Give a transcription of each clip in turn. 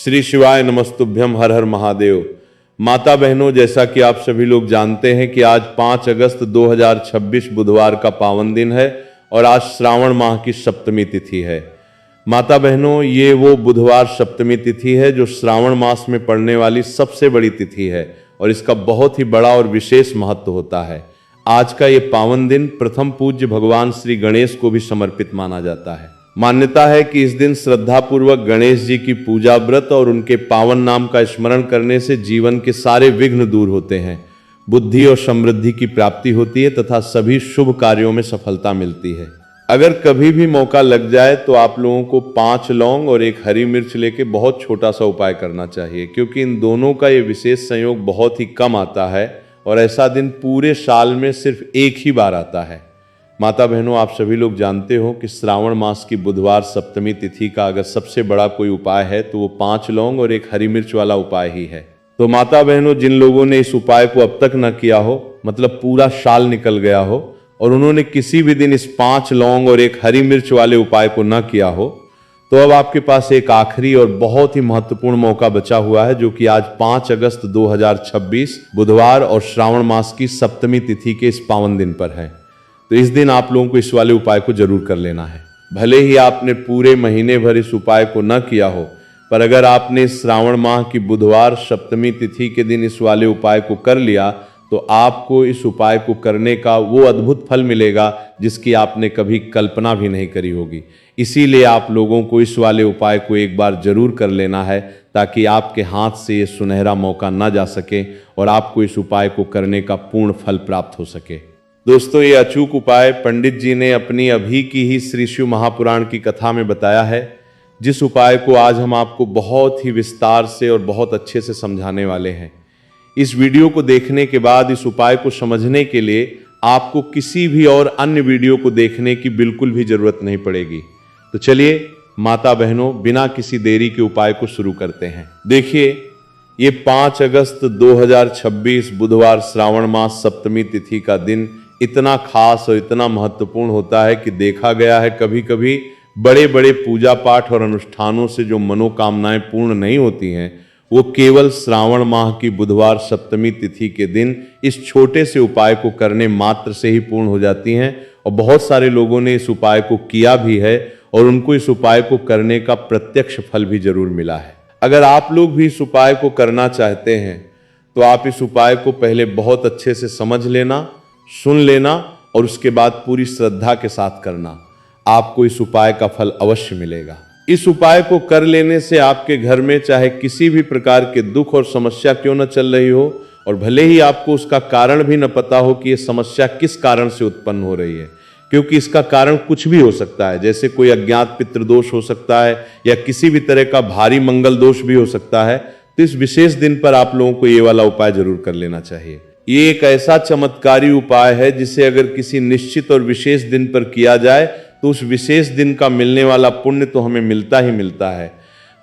श्री शिवाय नमस्तुभ्यम, हर हर महादेव। माता बहनों, जैसा कि आप सभी लोग जानते हैं कि आज 5 अगस्त 2026 बुधवार का पावन दिन है और आज श्रावण माह की सप्तमी तिथि है। माता बहनों, ये वो बुधवार सप्तमी तिथि है जो श्रावण मास में पड़ने वाली सबसे बड़ी तिथि है और इसका बहुत ही बड़ा और विशेष महत्व होता है। आज का ये पावन दिन प्रथम पूज्य भगवान श्री गणेश को भी समर्पित माना जाता है। मान्यता है कि इस दिन श्रद्धापूर्वक गणेश जी की पूजा व्रत और उनके पावन नाम का स्मरण करने से जीवन के सारे विघ्न दूर होते हैं, बुद्धि और समृद्धि की प्राप्ति होती है तथा सभी शुभ कार्यों में सफलता मिलती है। अगर कभी भी मौका लग जाए तो आप लोगों को 5 लौंग और 1 हरी मिर्च लेके बहुत छोटा सा उपाय करना चाहिए, क्योंकि इन दोनों का ये विशेष संयोग बहुत ही कम आता है और ऐसा दिन पूरे साल में सिर्फ एक ही बार आता है। माता बहनों, आप सभी लोग जानते हो कि श्रावण मास की बुधवार सप्तमी तिथि का अगर सबसे बड़ा कोई उपाय है तो वो 5 लौंग और 1 हरी मिर्च वाला उपाय ही है। तो माता बहनों, जिन लोगों ने इस उपाय को अब तक न किया हो, मतलब पूरा साल निकल गया हो और उन्होंने किसी भी दिन इस 5 लौंग और 1 हरी मिर्च वाले उपाय को न किया हो, तो अब आपके पास एक आखिरी और बहुत ही महत्वपूर्ण मौका बचा हुआ है, जो कि आज 5 अगस्त 2026 बुधवार और श्रावण मास की सप्तमी तिथि के इस पावन दिन पर है। तो इस दिन आप लोगों को इस वाले उपाय को जरूर कर लेना है। भले ही आपने पूरे महीने भर इस उपाय को न किया हो, पर अगर आपने श्रावण माह की बुधवार सप्तमी तिथि के दिन इस वाले उपाय को कर लिया तो आपको इस उपाय को करने का वो अद्भुत फल मिलेगा जिसकी आपने कभी कल्पना भी नहीं करी होगी। इसीलिए आप लोगों को इस वाले उपाय को एक बार जरूर कर लेना है, ताकि आपके हाथ से ये सुनहरा मौका न जा सके और आपको इस उपाय को करने का पूर्ण फल प्राप्त हो सके। दोस्तों, ये अचूक उपाय पंडित जी ने अपनी अभी की ही श्री शिव महापुराण की कथा में बताया है, जिस उपाय को आज हम आपको बहुत ही विस्तार से और बहुत अच्छे से समझाने वाले हैं। इस वीडियो को देखने के बाद इस उपाय को समझने के लिए आपको किसी भी और अन्य वीडियो को देखने की बिल्कुल भी जरूरत नहीं पड़ेगी। तो चलिए माता बहनों, बिना किसी देरी के उपाय को शुरू करते हैं। देखिए, ये 5 अगस्त 2026 बुधवार श्रावण मास सप्तमी तिथि का दिन इतना खास और इतना महत्वपूर्ण होता है कि देखा गया है कभी कभी बड़े बड़े पूजा पाठ और अनुष्ठानों से जो मनोकामनाएं पूर्ण नहीं होती हैं, वो केवल श्रावण माह की बुधवार सप्तमी तिथि के दिन इस छोटे से उपाय को करने मात्र से ही पूर्ण हो जाती हैं। और बहुत सारे लोगों ने इस उपाय को किया भी है और उनको इस उपाय को करने का प्रत्यक्ष फल भी जरूर मिला है। अगर आप लोग भी इस उपाय को करना चाहते हैं तो आप इस उपाय को पहले बहुत अच्छे से समझ लेना, सुन लेना और उसके बाद पूरी श्रद्धा के साथ करना। आपको इस उपाय का फल अवश्य मिलेगा। इस उपाय को कर लेने से आपके घर में चाहे किसी भी प्रकार के दुख और समस्या क्यों न चल रही हो, और भले ही आपको उसका कारण भी न पता हो कि यह समस्या किस कारण से उत्पन्न हो रही है, क्योंकि इसका कारण कुछ भी हो सकता है। जैसे कोई अज्ञात पितृदोष हो सकता है या किसी भी तरह का भारी मंगल दोष भी हो सकता है। तो इस विशेष दिन पर आप लोगों को ये वाला उपाय जरूर कर लेना चाहिए। ये एक ऐसा चमत्कारी उपाय है जिसे अगर किसी निश्चित और विशेष दिन पर किया जाए तो उस विशेष दिन का मिलने वाला पुण्य तो हमें मिलता ही मिलता है,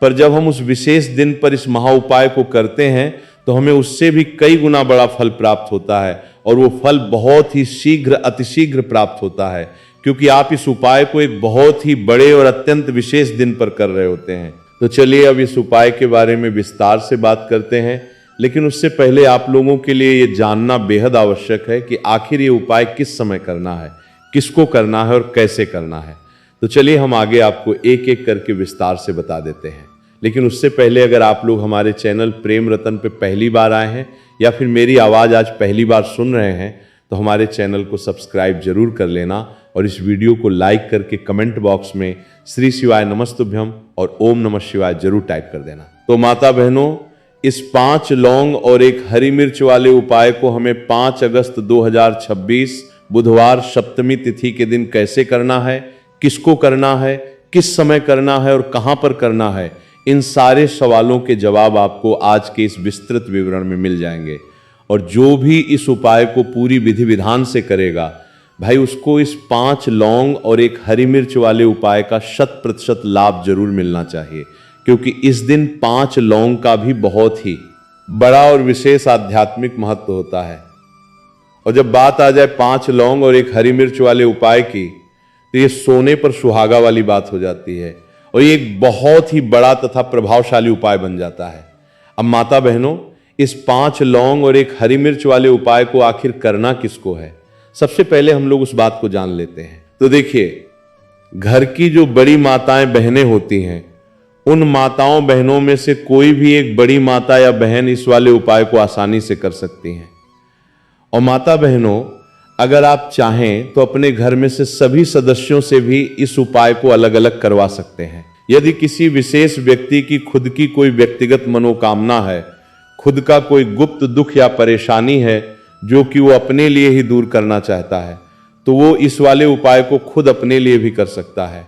पर जब हम उस विशेष दिन पर इस महा उपाय को करते हैं तो हमें उससे भी कई गुना बड़ा फल प्राप्त होता है और वो फल बहुत ही शीघ्र, अतिशीघ्र प्राप्त होता है, क्योंकि आप इस उपाय को एक बहुत ही बड़े और अत्यंत विशेष दिन पर कर रहे होते हैं। तो चलिए अब इस उपाय के बारे में विस्तार से बात करते हैं, लेकिन उससे पहले आप लोगों के लिए ये जानना बेहद आवश्यक है कि आखिर ये उपाय किस समय करना है, किसको करना है और कैसे करना है। तो चलिए हम आगे आपको एक एक करके विस्तार से बता देते हैं। लेकिन उससे पहले अगर आप लोग हमारे चैनल प्रेम रतन पे पहली बार आए हैं या फिर मेरी आवाज़ आज पहली बार सुन रहे हैं तो हमारे चैनल को सब्सक्राइब जरूर कर लेना और इस वीडियो को लाइक करके कमेंट बॉक्स में श्री शिवाय नमस्तुभ्यम और ओम नमः शिवाय जरूर टाइप कर देना। तो माता बहनों, इस 5 लौंग और 1 हरी मिर्च वाले उपाय को हमें 5 अगस्त 2026 बुधवार सप्तमी तिथि के दिन कैसे करना है, किसको करना है, किस समय करना है और कहां पर करना है, इन सारे सवालों के जवाब आपको आज के इस विस्तृत विवरण में मिल जाएंगे। और जो भी इस उपाय को पूरी विधि विधान से करेगा भाई, उसको इस 5 लौंग और 1 हरी मिर्च वाले उपाय का 100% लाभ जरूर मिलना चाहिए, क्योंकि इस दिन 5 लौंग का भी बहुत ही बड़ा और विशेष आध्यात्मिक महत्व होता है। और जब बात आ जाए 5 लौंग और 1 हरी मिर्च वाले उपाय की, तो ये सोने पर सुहागा वाली बात हो जाती है। और ये एक बहुत ही बड़ा तथा प्रभावशाली उपाय बन जाता है। अब माता बहनों, इस 5 लौंग और एक हरी मिर्च वाले उपाय को आखिर करना किसको है, सबसे पहले हम लोग उस बात को जान लेते हैं। तो देखिए, घर की जो बड़ी माताएं बहनें होती हैं, उन माताओं बहनों में से कोई भी एक बड़ी माता या बहन इस वाले उपाय को आसानी से कर सकती हैं। और माता बहनों, अगर आप चाहें तो अपने घर में से सभी सदस्यों से भी इस उपाय को अलग अलग करवा सकते हैं। यदि किसी विशेष व्यक्ति की खुद की कोई व्यक्तिगत मनोकामना है, खुद का कोई गुप्त दुख या परेशानी है जो कि वो अपने लिए ही दूर करना चाहता है, तो वो इस वाले उपाय को खुद अपने लिए भी कर सकता है।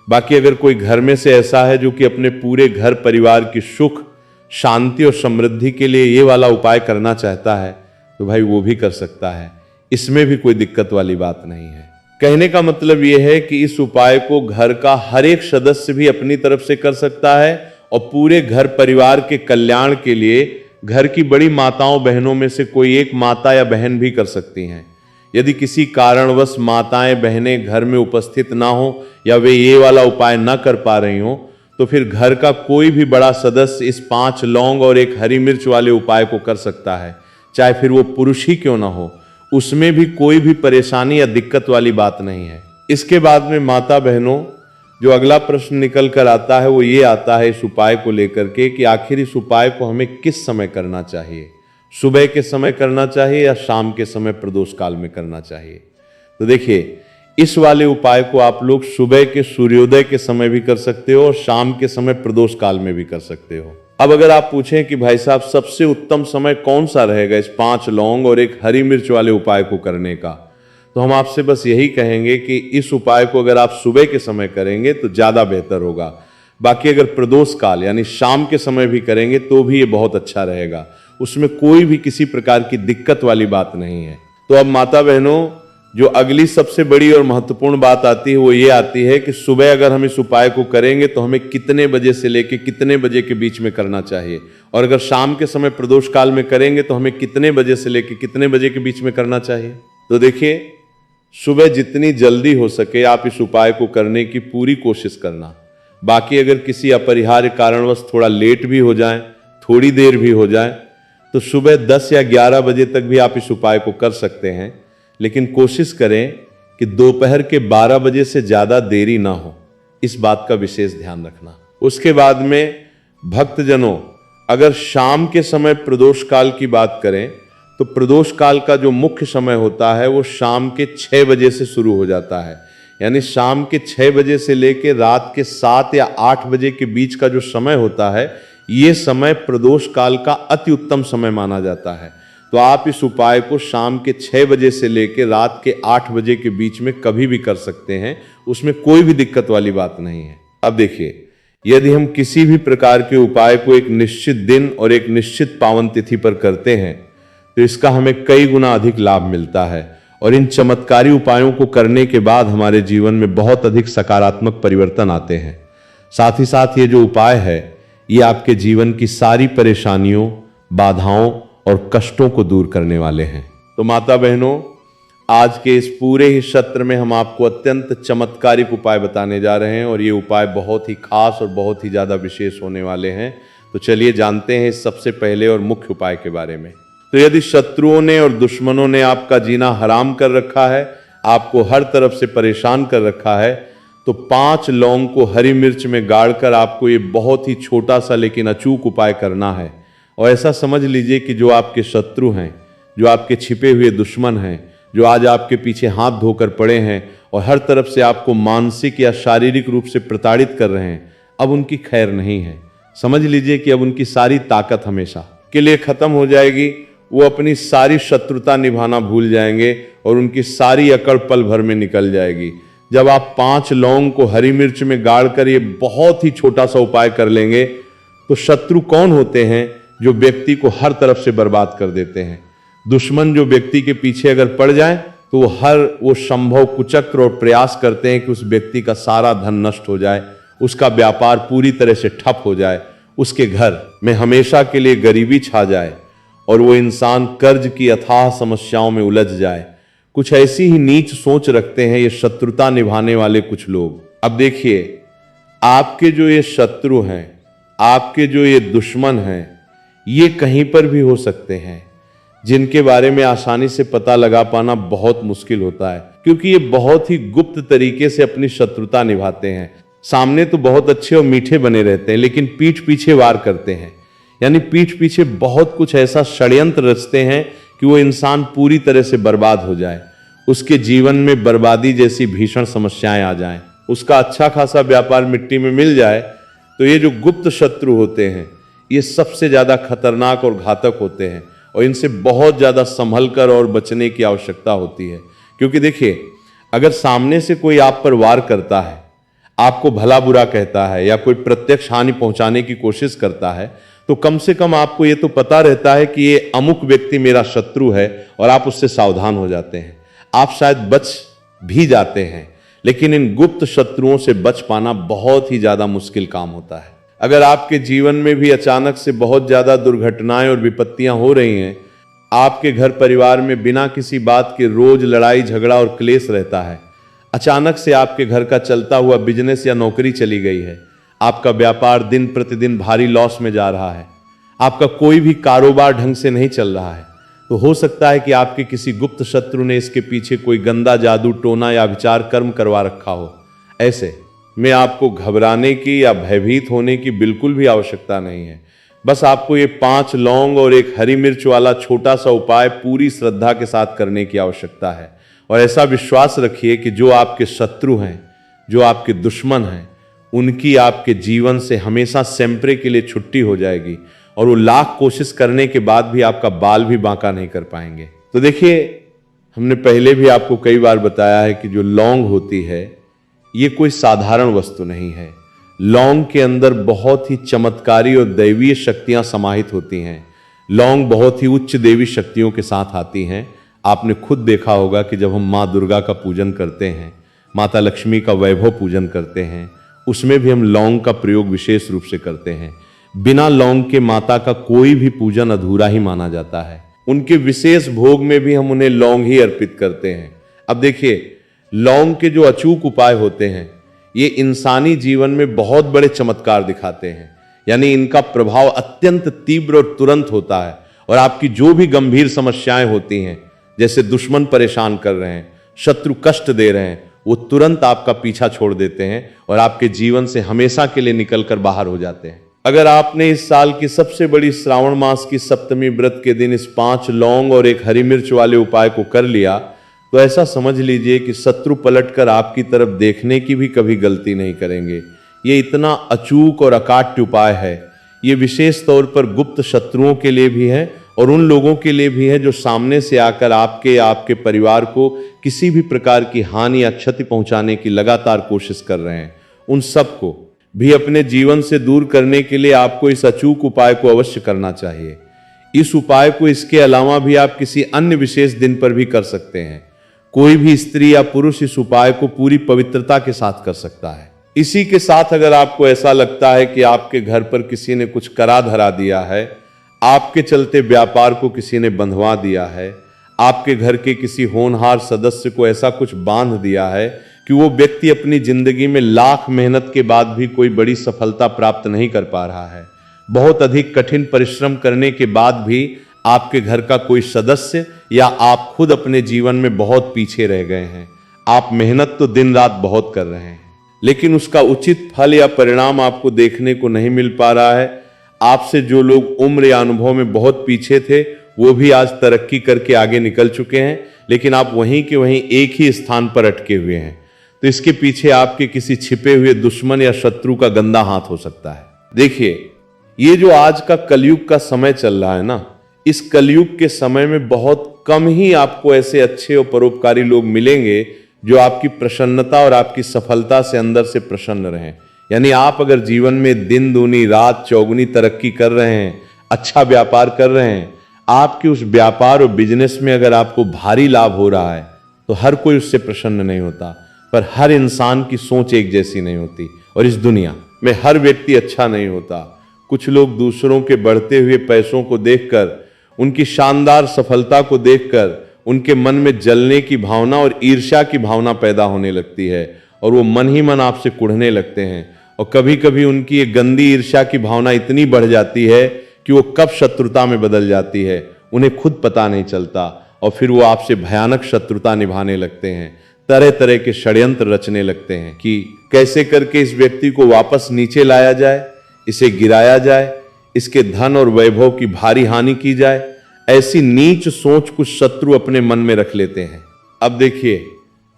बाकी अगर कोई घर में से ऐसा है जो कि अपने पूरे घर परिवार की सुख, शांति और समृद्धि के लिए ये वाला उपाय करना चाहता है, तो भाई वो भी कर सकता है। इसमें भी कोई दिक्कत वाली बात नहीं है। कहने का मतलब यह है कि इस उपाय को घर का हर एक सदस्य भी अपनी तरफ से कर सकता है और पूरे घर परिवार के कल्याण के लिए घर की बड़ी माताओं बहनों में से कोई एक माता या बहन भी कर सकती हैं। यदि किसी कारणवश माताएं बहनें घर में उपस्थित ना हो या वे ये वाला उपाय ना कर पा रही हो, तो फिर घर का कोई भी बड़ा सदस्य इस 5 लौंग और एक हरी मिर्च वाले उपाय को कर सकता है, चाहे फिर वो पुरुष ही क्यों ना हो। उसमें भी कोई भी परेशानी या दिक्कत वाली बात नहीं है। इसके बाद में माता बहनों, जो अगला प्रश्न निकल कर आता है वो ये आता है इस उपाय को लेकर के कि आखिर इस उपाय को हमें किस समय करना चाहिए, सुबह के समय करना चाहिए या शाम के समय प्रदोष काल में करना चाहिए। तो देखिए, इस वाले उपाय को आप लोग सुबह के सूर्योदय के समय भी कर सकते हो और शाम के समय प्रदोष काल में भी कर सकते हो। अब अगर आप पूछें कि भाई साहब सबसे उत्तम समय कौन सा रहेगा इस 5 लौंग और एक हरी मिर्च वाले उपाय को करने का, तो हम आपसे बस यही कहेंगे कि इस उपाय को अगर आप सुबह के समय करेंगे तो ज़्यादा बेहतर होगा। बाकी अगर प्रदोष काल यानी शाम के समय भी करेंगे तो भी ये बहुत अच्छा रहेगा, उसमें कोई भी किसी प्रकार की दिक्कत वाली बात नहीं है। तो अब माता बहनों, जो अगली सबसे बड़ी और महत्वपूर्ण बात आती है वो ये आती है कि सुबह अगर हम इस उपाय को करेंगे तो हमें कितने बजे से लेकर कितने बजे के बीच में करना चाहिए, और अगर शाम के समय प्रदोष काल में करेंगे तो हमें कितने बजे से लेकर कितने बजे के बीच में करना चाहिए। तो देखिए, सुबह जितनी जल्दी हो सके आप इस उपाय को करने की पूरी कोशिश करना। बाकी अगर किसी अपरिहार्य कारणवश थोड़ा लेट भी हो जाए, थोड़ी देर भी हो जाए, तो सुबह 10 या 11 बजे तक भी आप इस उपाय को कर सकते हैं, लेकिन कोशिश करें कि दोपहर के 12 बजे से ज़्यादा देरी ना हो, इस बात का विशेष ध्यान रखना। उसके बाद में भक्तजनों, अगर शाम के समय प्रदोष काल की बात करें तो प्रदोष काल का जो मुख्य समय होता है वो शाम के 6 बजे से शुरू हो जाता है। यानी शाम के 6 बजे से लेकर रात के 7 या 8 बजे के बीच का जो समय होता है, ये समय प्रदोष काल का अति उत्तम समय माना जाता है। तो आप इस उपाय को शाम के 6 बजे से लेकर रात के 8 बजे के बीच में कभी भी कर सकते हैं, उसमें कोई भी दिक्कत वाली बात नहीं है। अब देखिए, यदि हम किसी भी प्रकार के उपाय को एक निश्चित दिन और एक निश्चित पावन तिथि पर करते हैं तो इसका हमें कई गुना अधिक लाभ मिलता है, और इन चमत्कारी उपायों को करने के बाद हमारे जीवन में बहुत अधिक सकारात्मक परिवर्तन आते हैं। साथ ही साथ ये जो उपाय है ये आपके जीवन की सारी परेशानियों, बाधाओं और कष्टों को दूर करने वाले हैं। तो माता बहनों, आज के इस पूरे ही सत्र में हम आपको अत्यंत चमत्कारिक उपाय बताने जा रहे हैं और ये उपाय बहुत ही खास और बहुत ही ज़्यादा विशेष होने वाले हैं। तो चलिए जानते हैं इस सबसे पहले और मुख्य उपाय के बारे में। तो यदि शत्रुओं ने और दुश्मनों ने आपका जीना हराम कर रखा है, आपको हर तरफ से परेशान कर रखा है, तो 5 लौंग को हरी मिर्च में गाड़कर आपको ये बहुत ही छोटा सा लेकिन अचूक उपाय करना है। और ऐसा समझ लीजिए कि जो आपके शत्रु हैं, जो आपके छिपे हुए दुश्मन हैं, जो आज आपके पीछे हाथ धोकर पड़े हैं और हर तरफ से आपको मानसिक या शारीरिक रूप से प्रताड़ित कर रहे हैं, अब उनकी खैर नहीं है। समझ लीजिए कि अब उनकी सारी ताकत हमेशा के लिए खत्म हो जाएगी। वो अपनी सारी शत्रुता निभाना भूल जाएंगे और उनकी सारी अकड़ पल भर में निकल जाएगी। जब आप 5 लौंग को हरी मिर्च में गाड़कर ये बहुत ही छोटा सा उपाय कर लेंगे, तो शत्रु कौन होते हैं? जो व्यक्ति को हर तरफ से बर्बाद कर देते हैं। दुश्मन जो व्यक्ति के पीछे अगर पड़ जाए तो वो संभव कुचक्र और प्रयास करते हैं कि उस व्यक्ति का सारा धन नष्ट हो जाए, उसका व्यापार पूरी तरह से ठप हो जाए, उसके घर में हमेशा के लिए गरीबी छा जाए और वो इंसान कर्ज की अथाह समस्याओं में उलझ जाए। कुछ ऐसी ही नीच सोच रखते हैं ये शत्रुता निभाने वाले कुछ लोग। अब देखिए, आपके जो ये शत्रु हैं, आपके जो ये दुश्मन हैं, ये कहीं पर भी हो सकते हैं, जिनके बारे में आसानी से पता लगा पाना बहुत मुश्किल होता है, क्योंकि ये बहुत ही गुप्त तरीके से अपनी शत्रुता निभाते हैं। सामने तो बहुत अच्छे और मीठे बने रहते हैं, लेकिन पीठ पीछे वार करते हैं। यानी पीठ पीछे बहुत कुछ ऐसा षड्यंत्र रचते हैं कि वो इंसान पूरी तरह से बर्बाद हो जाए, उसके जीवन में बर्बादी जैसी भीषण समस्याएं आ जाएं, उसका अच्छा खासा व्यापार मिट्टी में मिल जाए। तो ये जो गुप्त शत्रु होते हैं, ये सबसे ज्यादा खतरनाक और घातक होते हैं, और इनसे बहुत ज्यादा संभल कर और बचने की आवश्यकता होती है। क्योंकि देखिए, अगर सामने से कोई आप पर वार करता है, आपको भला बुरा कहता है या कोई प्रत्यक्ष हानि पहुंचाने की कोशिश करता है, तो कम से कम आपको ये तो पता रहता है कि ये अमुक व्यक्ति मेरा शत्रु है, और आप उससे सावधान हो जाते हैं। आप शायद बच भी जाते हैं, लेकिन इन गुप्त शत्रुओं से बच पाना बहुत ही ज्यादा मुश्किल काम होता है। अगर आपके जीवन में भी अचानक से बहुत ज्यादा दुर्घटनाएं और विपत्तियां हो रही हैं, आपके घर परिवार में बिना किसी बात के रोज लड़ाई झगड़ा और क्लेश रहता है, अचानक से आपके घर का चलता हुआ बिजनेस या नौकरी चली गई है, आपका व्यापार दिन प्रतिदिन भारी लॉस में जा रहा है, आपका कोई भी कारोबार ढंग से नहीं चल रहा है, तो हो सकता है कि आपके किसी गुप्त शत्रु ने इसके पीछे कोई गंदा जादू टोना या विचार कर्म करवा रखा हो। ऐसे में आपको घबराने की या भयभीत होने की बिल्कुल भी आवश्यकता नहीं है। बस आपको ये 5 लौंग और एक हरी मिर्च वाला छोटा सा उपाय पूरी श्रद्धा के साथ करने की आवश्यकता है, और ऐसा विश्वास रखिए कि जो आपके शत्रु हैं, जो आपके दुश्मन हैं, उनकी आपके जीवन से हमेशा सेम्परे के लिए छुट्टी हो जाएगी, और वो लाख कोशिश करने के बाद भी आपका बाल भी बांका नहीं कर पाएंगे। तो देखिए, हमने पहले भी आपको कई बार बताया है कि जो लौंग होती है, ये कोई साधारण वस्तु नहीं है। लौंग के अंदर बहुत ही चमत्कारी और दैवीय शक्तियां समाहित होती हैं। लौंग बहुत ही उच्च देवी शक्तियों के साथ आती हैं। आपने खुद देखा होगा कि जब हम माँ दुर्गा का पूजन करते हैं, माता लक्ष्मी का वैभव पूजन करते हैं, उसमें भी हम लौंग का प्रयोग विशेष रूप से करते हैं। बिना लौंग के माता का कोई भी पूजन अधूरा ही माना जाता है। उनके विशेष भोग में भी हम उन्हें लौंग ही अर्पित करते हैं। अब देखिए, लौंग के जो अचूक उपाय होते हैं, ये इंसानी जीवन में बहुत बड़े चमत्कार दिखाते हैं। यानी इनका प्रभाव अत्यंत तीव्र और तुरंत होता है, और आपकी जो भी गंभीर समस्याएं होती हैं, जैसे दुश्मन परेशान कर रहे हैं, शत्रु कष्ट दे रहे हैं, वो तुरंत आपका पीछा छोड़ देते हैं और आपके जीवन से हमेशा के लिए निकलकर बाहर हो जाते हैं। अगर आपने इस साल की सबसे बड़ी श्रावण मास की सप्तमी व्रत के दिन इस 5 लौंग और एक हरी मिर्च वाले उपाय को कर लिया, तो ऐसा समझ लीजिए कि शत्रु पलटकर आपकी तरफ देखने की भी कभी गलती नहीं करेंगे। ये इतना अचूक और अकाट्य उपाय है। ये विशेष तौर पर गुप्त शत्रुओं के लिए भी है, और उन लोगों के लिए भी है जो सामने से आकर आपके परिवार को किसी भी प्रकार की हानि या क्षति पहुंचाने की लगातार कोशिश कर रहे हैं। उन सबको भी अपने जीवन से दूर करने के लिए आपको इस अचूक उपाय को अवश्य करना चाहिए। इस उपाय को इसके अलावा भी आप किसी अन्य विशेष दिन पर भी कर सकते हैं। कोई भी स्त्री या पुरुष इस उपाय को पूरी पवित्रता के साथ कर सकता है। इसी के साथ अगर आपको ऐसा लगता है कि आपके घर पर किसी ने कुछ करा धरा दिया है, आपके चलते व्यापार को किसी ने बंधवा दिया है, आपके घर के किसी होनहार सदस्य को ऐसा कुछ बांध दिया है कि वो व्यक्ति अपनी जिंदगी में लाख मेहनत के बाद भी कोई बड़ी सफलता प्राप्त नहीं कर पा रहा है, बहुत अधिक कठिन परिश्रम करने के बाद भी आपके घर का कोई सदस्य या आप खुद अपने जीवन में बहुत पीछे रह गए हैं। आप मेहनत तो दिन रात बहुत कर रहे हैं, लेकिन उसका उचित फल या परिणाम आपको देखने को नहीं मिल पा रहा है। आपसे जो लोग उम्र या अनुभव में बहुत पीछे थे, वो भी आज तरक्की करके आगे निकल चुके हैं, लेकिन आप वहीं के वहीं एक ही स्थान पर अटके हुए हैं। तो इसके पीछे आपके किसी छिपे हुए दुश्मन या शत्रु का गंदा हाथ हो सकता है। देखिए, ये जो आज का कलयुग का समय चल रहा है ना, इस कलयुग के समय में बहुत कम ही आपको ऐसे अच्छे और परोपकारी लोग मिलेंगे जो आपकी प्रसन्नता और आपकी सफलता से अंदर से प्रसन्न रहें। यानी आप अगर जीवन में दिन दूनी रात चौगुनी तरक्की कर रहे हैं, अच्छा व्यापार कर रहे हैं, आपके उस व्यापार और बिजनेस में अगर आपको भारी लाभ हो रहा है, तो हर कोई उससे प्रसन्न नहीं होता। पर हर इंसान की सोच एक जैसी नहीं होती, और इस दुनिया में हर व्यक्ति अच्छा नहीं होता। कुछ लोग दूसरों के बढ़ते हुए पैसों को देखकर, उनकी शानदार सफलता को देखकर उनके मन में जलने की भावना और ईर्ष्या की भावना पैदा होने लगती है, और वो मन ही मन आपसे कुढ़ने लगते हैं, और कभी कभी उनकी एक गंदी ईर्ष्या की भावना इतनी बढ़ जाती है कि वो कब शत्रुता में बदल जाती है उन्हें खुद पता नहीं चलता, और फिर वो आपसे भयानक शत्रुता निभाने लगते हैं, तरह तरह के षड्यंत्र रचने लगते हैं कि कैसे करके इस व्यक्ति को वापस नीचे लाया जाए, इसे गिराया जाए, इसके धन और वैभव की भारी हानि की जाए। ऐसी नीच सोच कुछ शत्रु अपने मन में रख लेते हैं। अब देखिए,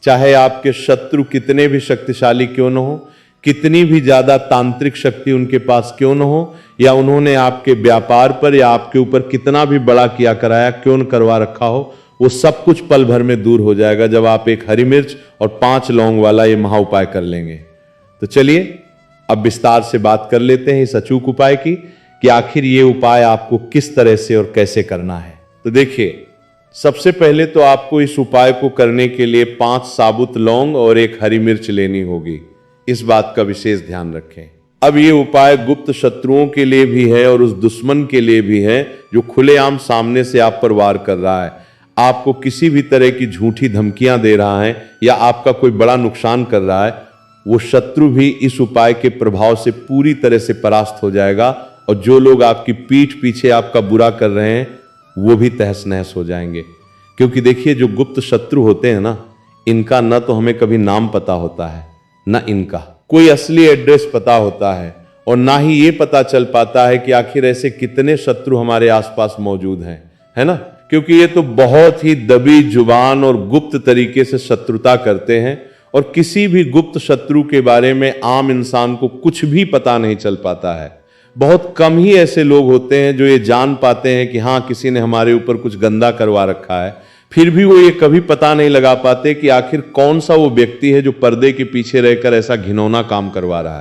चाहे आपके शत्रु कितने भी शक्तिशाली क्यों न हो, कितनी भी ज्यादा तांत्रिक शक्ति उनके पास क्यों न हो, या उन्होंने आपके व्यापार पर या आपके ऊपर कितना भी बड़ा किया कराया क्यों न करवा रखा हो, वो सब कुछ पल भर में दूर हो जाएगा जब आप एक हरी मिर्च और 5 लौंग वाला ये महा उपाय कर लेंगे। तो चलिए अब विस्तार से बात कर लेते हैं इस अचूक उपाय की कि आखिर ये उपाय आपको किस तरह से और कैसे करना है। तो देखिए, सबसे पहले तो आपको इस उपाय को करने के लिए 5 साबुत लौंग और 1 हरी मिर्च लेनी होगी। इस बात का विशेष ध्यान रखें। अब ये उपाय गुप्त शत्रुओं के लिए भी है और उस दुश्मन के लिए भी है जो खुलेआम सामने से आप पर वार कर रहा है, आपको किसी भी तरह की झूठी धमकियां दे रहा है या आपका कोई बड़ा नुकसान कर रहा है। वो शत्रु भी इस उपाय के प्रभाव से पूरी तरह से परास्त हो जाएगा, और जो लोग आपकी पीठ पीछे आपका बुरा कर रहे हैं वो भी तहस नहस हो जाएंगे। क्योंकि देखिए, जो गुप्त शत्रु होते हैं ना, इनका न तो हमें कभी नाम पता होता है, न इनका कोई असली एड्रेस पता होता है, और ना ही ये पता चल पाता है कि आखिर ऐसे कितने शत्रु हमारे आसपास मौजूद हैं, है ना। क्योंकि ये तो बहुत ही दबी जुबान और गुप्त तरीके से शत्रुता करते हैं, और किसी भी गुप्त शत्रु के बारे में आम इंसान को कुछ भी पता नहीं चल पाता है। बहुत कम ही ऐसे लोग होते हैं जो ये जान पाते हैं कि हाँ, किसी ने हमारे ऊपर कुछ गंदा करवा रखा है। फिर भी वो ये कभी पता नहीं लगा पाते कि आखिर कौन सा वो व्यक्ति है जो पर्दे के पीछे रहकर ऐसा घिनौना काम करवा रहा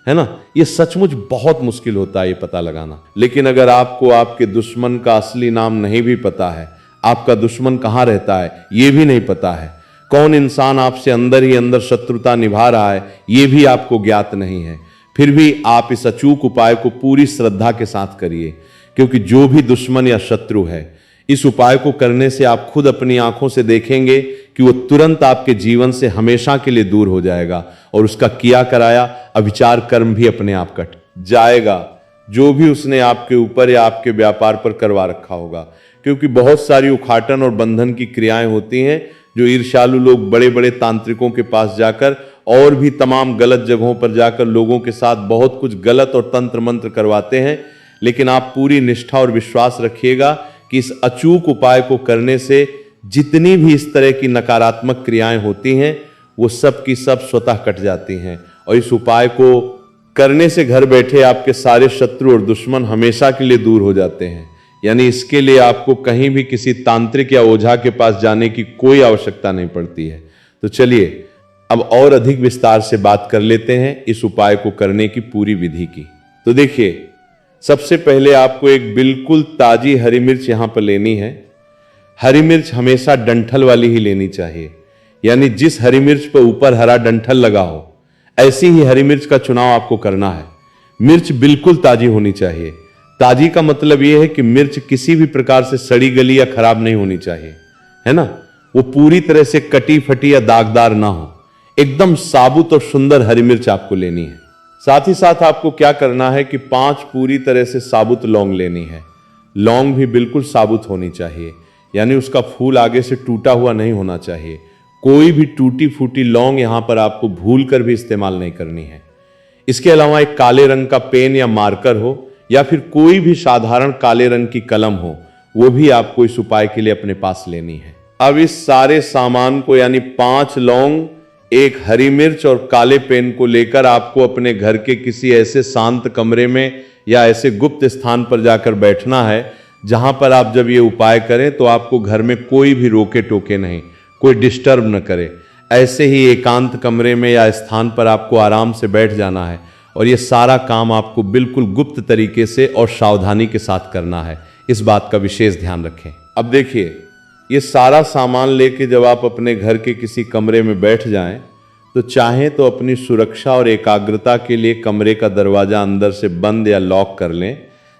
है ना। ये सचमुच बहुत मुश्किल होता है ये पता लगाना। लेकिन अगर आपको आपके दुश्मन का असली नाम नहीं भी पता है, आपका दुश्मन कहाँ रहता है ये भी नहीं पता है, कौन इंसान आपसे अंदर ही अंदर शत्रुता निभा रहा है ये भी आपको ज्ञात नहीं है, फिर भी आप इस अचूक उपाय को पूरी श्रद्धा के साथ करिए। क्योंकि जो भी दुश्मन या शत्रु है, इस उपाय को करने से आप खुद अपनी आंखों से देखेंगे कि वो तुरंत आपके जीवन से हमेशा के लिए दूर हो जाएगा, और उसका किया कराया अविचार कर्म भी अपने आप कट जाएगा, जो भी उसने आपके ऊपर या आपके व्यापार पर करवा रखा होगा। क्योंकि बहुत सारी उखाटन और बंधन की क्रियाएं होती हैं जो ईर्ष्यालु लोग बड़े बड़े तांत्रिकों के पास जाकर और भी तमाम गलत जगहों पर जाकर लोगों के साथ बहुत कुछ गलत और तंत्र मंत्र करवाते हैं। लेकिन आप पूरी निष्ठा और विश्वास रखिएगा कि इस अचूक उपाय को करने से जितनी भी इस तरह की नकारात्मक क्रियाएं होती हैं वो सब की सब स्वतः कट जाती हैं, और इस उपाय को करने से घर बैठे आपके सारे शत्रु और दुश्मन हमेशा के लिए दूर हो जाते हैं। यानी इसके लिए आपको कहीं भी किसी तांत्रिक या ओझा के पास जाने की कोई आवश्यकता नहीं पड़ती है। तो चलिए अब और अधिक विस्तार से बात कर लेते हैं इस उपाय को करने की पूरी विधि की। तो देखिए, सबसे पहले आपको एक बिल्कुल ताजी हरी मिर्च यहां पर लेनी है। हरी मिर्च हमेशा डंठल वाली ही लेनी चाहिए, यानी जिस हरी मिर्च पर ऊपर हरा डंठल लगा हो ऐसी ही हरी मिर्च का चुनाव आपको करना है। मिर्च बिल्कुल ताजी होनी चाहिए। ताजी का मतलब यह है कि मिर्च किसी भी प्रकार से सड़ी गली या खराब नहीं होनी चाहिए, है ना। वो पूरी तरह से कटी फटी या दागदार ना हो, एकदम साबुत और सुंदर हरी मिर्च आपको लेनी है। साथ ही साथ आपको क्या करना है कि 5 पूरी तरह से साबुत लौंग लेनी है। लौंग भी बिल्कुल साबुत होनी चाहिए, यानी उसका फूल आगे से टूटा हुआ नहीं होना चाहिए। कोई भी टूटी फूटी लौंग यहां पर आपको भूल कर भी इस्तेमाल नहीं करनी है। इसके अलावा एक काले रंग का पेन या मार्कर हो, या फिर कोई भी साधारण काले रंग की कलम हो, वो भी आपको इस उपाय के लिए अपने पास लेनी है। अब इस सारे सामान को, यानी 5 लौंग, 1 हरी मिर्च और काले पेन को लेकर आपको अपने घर के किसी ऐसे शांत कमरे में या ऐसे गुप्त स्थान पर जाकर बैठना है जहां पर आप जब ये उपाय करें तो आपको घर में कोई भी रोके टोके नहीं, कोई डिस्टर्ब न करे। ऐसे ही एकांत कमरे में या स्थान पर आपको आराम से बैठ जाना है, और ये सारा काम आपको बिल्कुल गुप्त तरीके से और सावधानी के साथ करना है। इस बात का विशेष ध्यान रखें। अब देखिए, ये सारा सामान लेके जब आप अपने घर के किसी कमरे में बैठ जाएं तो चाहें तो अपनी सुरक्षा और एकाग्रता के लिए कमरे का दरवाजा अंदर से बंद या लॉक कर लें,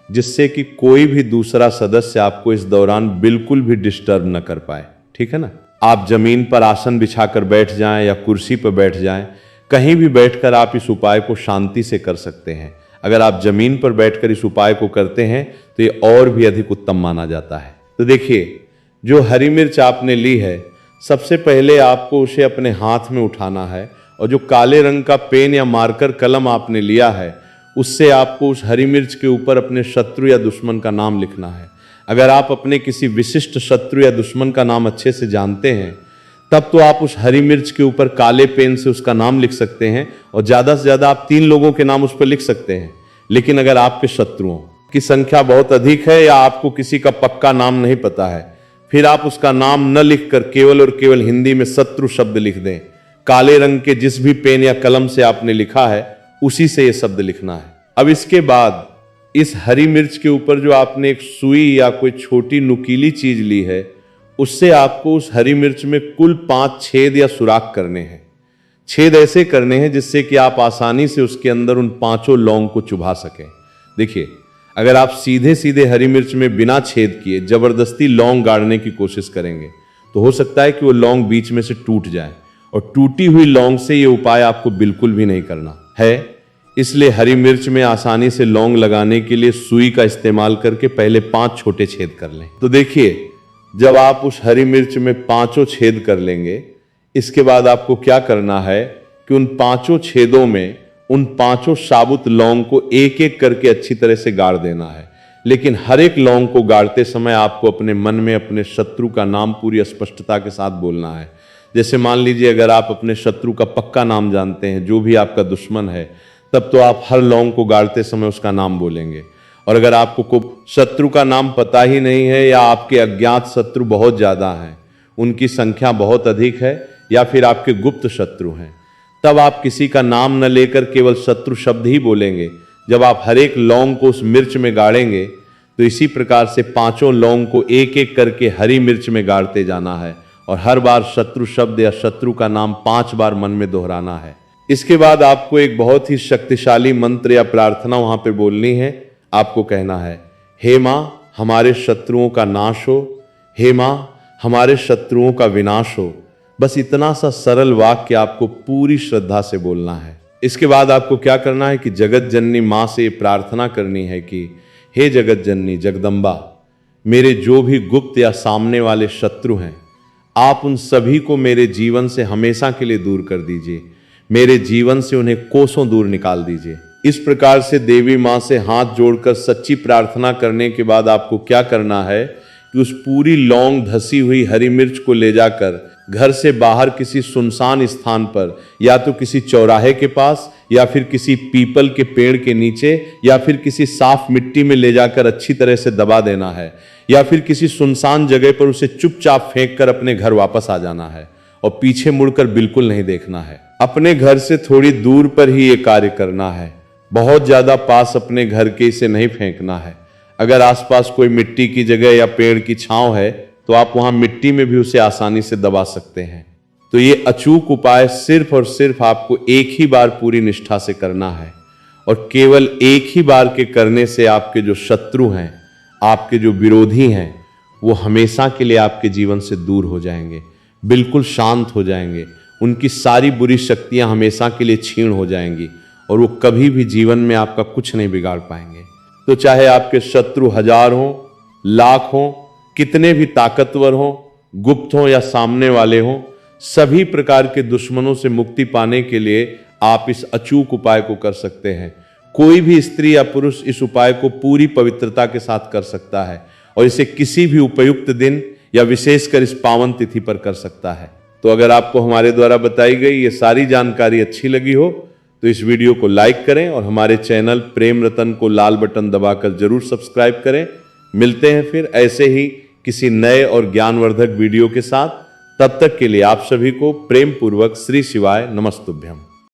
जिससे कि कोई भी दूसरा सदस्य आपको इस दौरान बिल्कुल भी डिस्टर्ब न कर पाए। ठीक है ना। आप जमीन पर आसन बिछाकर बैठ जाएं या कुर्सी पर बैठ जाएं, कहीं भी बैठकर आप इस उपाय को शांति से कर सकते हैं। अगर आप जमीन पर बैठकर इस उपाय को करते हैं तो ये और भी अधिक उत्तम माना जाता है। तो देखिए, जो हरी मिर्च आपने ली है, सबसे पहले आपको उसे अपने हाथ में उठाना है और जो काले रंग का पेन या मार्कर कलम आपने लिया है, उससे आपको उस हरी मिर्च के ऊपर अपने शत्रु या दुश्मन का नाम लिखना है। अगर आप अपने किसी विशिष्ट शत्रु या दुश्मन का नाम अच्छे से जानते हैं, तब तो आप उस हरी मिर्च के ऊपर काले पेन से उसका नाम लिख सकते हैं और ज़्यादा से ज़्यादा आप 3 लोगों के नाम उस पर लिख सकते हैं। लेकिन अगर आपके शत्रुओं की संख्या बहुत अधिक है या आपको किसी का पक्का नाम नहीं पता है, फिर आप उसका नाम न लिखकर केवल और केवल हिंदी में शत्रु शब्द लिख दें। काले रंग के जिस भी पेन या कलम से आपने लिखा है, उसी से यह शब्द लिखना है। अब इसके बाद इस हरी मिर्च के ऊपर जो आपने एक सुई या कोई छोटी नुकीली चीज ली है, उससे आपको उस हरी मिर्च में कुल 5 छेद या सुराख करने हैं। छेद ऐसे करने हैं जिससे कि आप आसानी से उसके अंदर उन 5 लौंग को चुभा सकें। देखिए, अगर आप सीधे सीधे हरी मिर्च में बिना छेद किए जबरदस्ती लौंग गाड़ने की कोशिश करेंगे, तो हो सकता है कि वो लौंग बीच में से टूट जाए, और टूटी हुई लौंग से ये उपाय आपको बिल्कुल भी नहीं करना है। इसलिए हरी मिर्च में आसानी से लौंग लगाने के लिए सुई का इस्तेमाल करके पहले 5 छोटे छेद कर लें। तो देखिए, जब आप उस हरी मिर्च में 5 छेद कर लेंगे, इसके बाद आपको क्या करना है कि उन 5 छेदों में उन 5 साबुत लौंग को एक एक करके अच्छी तरह से गाड़ देना है। लेकिन हर एक लौंग को गाड़ते समय आपको अपने मन में अपने शत्रु का नाम पूरी स्पष्टता के साथ बोलना है। जैसे मान लीजिए, अगर आप अपने शत्रु का पक्का नाम जानते हैं, जो भी आपका दुश्मन है, तब तो आप हर लौंग को गाड़ते समय उसका नाम बोलेंगे। और अगर आपको शत्रु का नाम पता ही नहीं है या आपके अज्ञात शत्रु बहुत ज़्यादा हैं, उनकी संख्या बहुत अधिक है, या फिर आपके गुप्त शत्रु हैं, तब आप किसी का नाम न लेकर केवल शत्रु शब्द ही बोलेंगे। जब आप हर एक लौंग को उस मिर्च में गाड़ेंगे, तो इसी प्रकार से 5 लौंग को एक एक करके हरी मिर्च में गाड़ते जाना है और हर बार शत्रु शब्द या शत्रु का नाम 5 बार मन में दोहराना है। इसके बाद आपको एक बहुत ही शक्तिशाली मंत्र या प्रार्थना वहां पे बोलनी है। आपको कहना है, हे माँ, हमारे शत्रुओं का नाश हो, हे माँ, हमारे शत्रुओं का विनाश हो। बस इतना सा सरल वाक्य आपको पूरी श्रद्धा से बोलना है। इसके बाद आपको क्या करना है कि जगत जननी माँ से प्रार्थना करनी है कि हे जगत जननी जगदम्बा, मेरे जो भी गुप्त या सामने वाले शत्रु हैं, आप उन सभी को मेरे जीवन से हमेशा के लिए दूर कर दीजिए। मेरे जीवन से उन्हें कोसों दूर निकाल दीजिए। इस प्रकार से देवी माँ से हाथ जोड़कर सच्ची प्रार्थना करने के बाद आपको क्या करना है कि उस पूरी लौंग धसी हुई हरी मिर्च को ले जाकर घर से बाहर किसी सुनसान स्थान पर, या तो किसी चौराहे के पास, या फिर किसी पीपल के पेड़ के नीचे, या फिर किसी साफ मिट्टी में ले जाकर अच्छी तरह से दबा देना है, या फिर किसी सुनसान जगह पर उसे चुपचाप फेंक कर अपने घर वापस आ जाना है और पीछे मुड़कर बिल्कुल नहीं देखना है। अपने घर से थोड़ी दूर पर ही ये कार्य करना है, बहुत ज्यादा पास अपने घर के इसे नहीं फेंकना है। अगर आसपास कोई मिट्टी की जगह या पेड़ की छांव है, तो आप वहां मिट्टी में भी उसे आसानी से दबा सकते हैं। तो ये अचूक उपाय सिर्फ और सिर्फ आपको एक ही बार पूरी निष्ठा से करना है, और केवल एक ही बार के करने से आपके जो शत्रु हैं, आपके जो विरोधी हैं, वो हमेशा के लिए आपके जीवन से दूर हो जाएंगे, बिल्कुल शांत हो जाएंगे। उनकी सारी बुरी शक्तियां हमेशा के लिए छीण हो जाएंगी और वो कभी भी जीवन में आपका कुछ नहीं बिगाड़ पाएंगे। तो चाहे आपके शत्रु 1000 हों, लाख हों, कितने भी ताकतवर हों, गुप्त हों या सामने वाले हों, सभी प्रकार के दुश्मनों से मुक्ति पाने के लिए आप इस अचूक उपाय को कर सकते हैं। कोई भी स्त्री या पुरुष इस उपाय को पूरी पवित्रता के साथ कर सकता है और इसे किसी भी उपयुक्त दिन या विशेषकर इस पावन तिथि पर कर सकता है। तो अगर आपको हमारे द्वारा बताई गई ये सारी जानकारी अच्छी लगी हो, तो इस वीडियो को लाइक करें और हमारे चैनल प्रेम रतन को लाल बटन दबाकर जरूर सब्सक्राइब करें। मिलते हैं फिर ऐसे ही किसी नए और ज्ञानवर्धक वीडियो के साथ। तब तक के लिए आप सभी को प्रेम पूर्वक श्री शिवाय नमस्तुभ्यम।